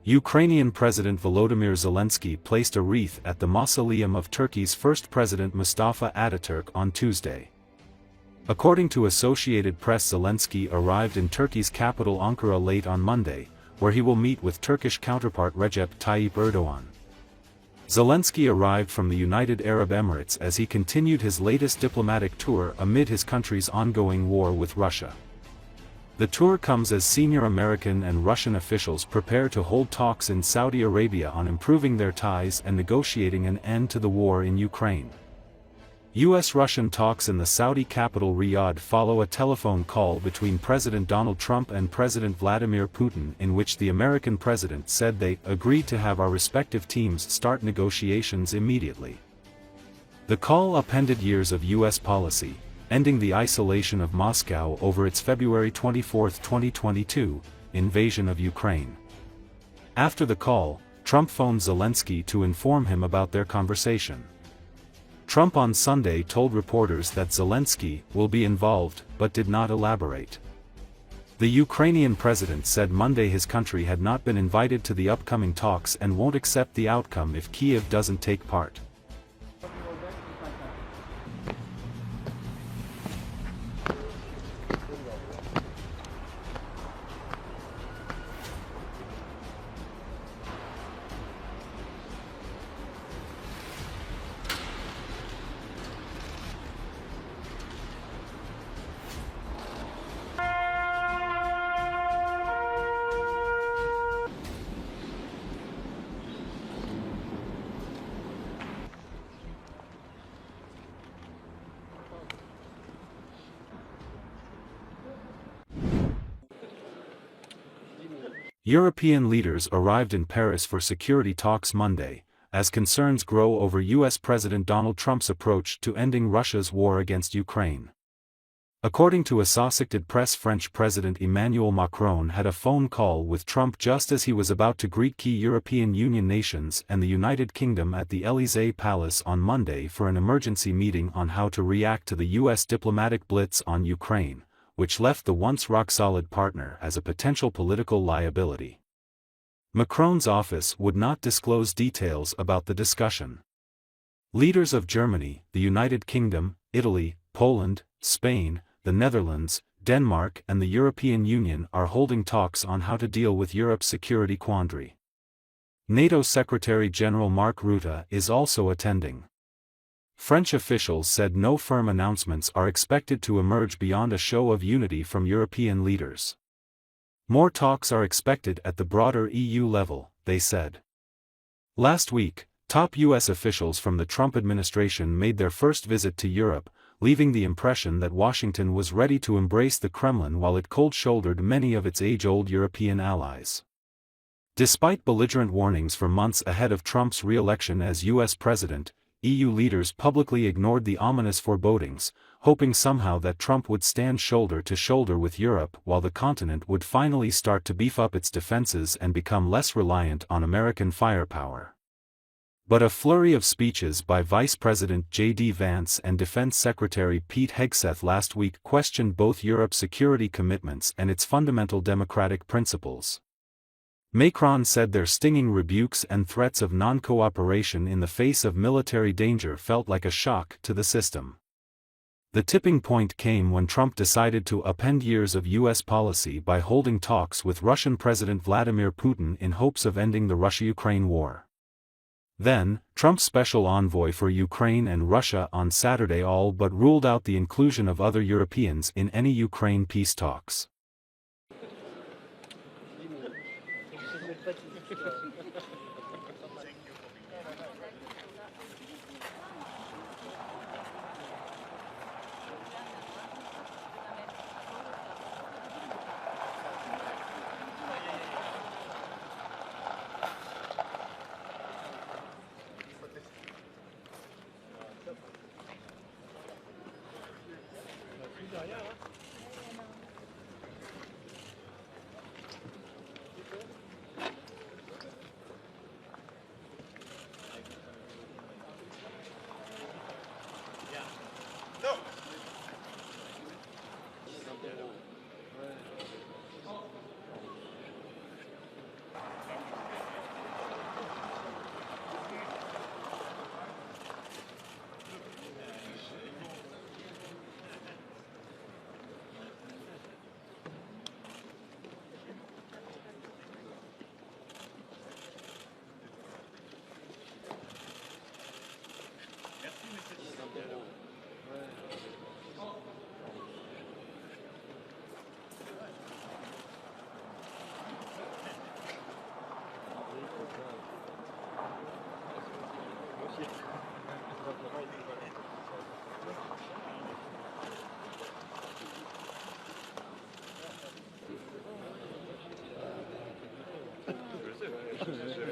Ukrainian President Volodymyr Zelensky placed a wreath at the mausoleum of Turkey's first president Mustafa Ataturk on Tuesday. According to Associated Press, Zelensky arrived in Turkey's capital Ankara late on Monday, where he will meet with Turkish counterpart Recep Tayyip Erdogan. Zelensky arrived from the United Arab Emirates as he continued his latest diplomatic tour amid his country's ongoing war with Russia. The tour comes as senior American and Russian officials prepare to hold talks in Saudi Arabia on improving their ties and negotiating an end to the war in Ukraine. U.S.-Russian talks in the Saudi capital Riyadh follow a telephone call between President Donald Trump and President Vladimir Putin, in which the American president said they agreed to have our respective teams start negotiations immediately. The call upended years of U.S. policy, ending the isolation of Moscow over its February 24, 2022, invasion of Ukraine. After the call, Trump phoned Zelensky to inform him about their conversation. Trump on Sunday told reporters that Zelensky will be involved, but did not elaborate. The Ukrainian president said Monday his country had not been invited to the upcoming talks and won't accept the outcome if Kyiv doesn't take part. European leaders arrived in Paris for security talks Monday, as concerns grow over U.S. President Donald Trump's approach to ending Russia's war against Ukraine. According to Associated Press, French President Emmanuel Macron had a phone call with Trump just as he was about to greet key European Union nations and the United Kingdom at the Élysée Palace on Monday for an emergency meeting on how to react to the U.S. diplomatic blitz on Ukraine, which left the once rock-solid partner as a potential political liability. Macron's office would not disclose details about the discussion. Leaders of Germany, the United Kingdom, Italy, Poland, Spain, the Netherlands, Denmark and the European Union are holding talks on how to deal with Europe's security quandary. NATO Secretary-General Mark Rutte is also attending. French officials said no firm announcements are expected to emerge beyond a show of unity from European leaders. More talks are expected at the broader EU level, they said. Last week, top U.S. officials from the Trump administration made their first visit to Europe, leaving the impression that Washington was ready to embrace the Kremlin while it cold-shouldered many of its age-old European allies. Despite belligerent warnings for months ahead of Trump's re-election as U.S. president, EU leaders publicly ignored the ominous forebodings, hoping somehow that Trump would stand shoulder to shoulder with Europe while the continent would finally start to beef up its defenses and become less reliant on American firepower. But a flurry of speeches by Vice President J.D. Vance and Defense Secretary Pete Hegseth last week questioned both Europe's security commitments and its fundamental democratic principles. Macron said their stinging rebukes and threats of non-cooperation in the face of military danger felt like a shock to the system. The tipping point came when Trump decided to upend years of U.S. policy by holding talks with Russian President Vladimir Putin in hopes of ending the Russia-Ukraine war. Then, Trump's special envoy for Ukraine and Russia on Saturday all but ruled out the inclusion of other Europeans in any Ukraine peace talks. Merci.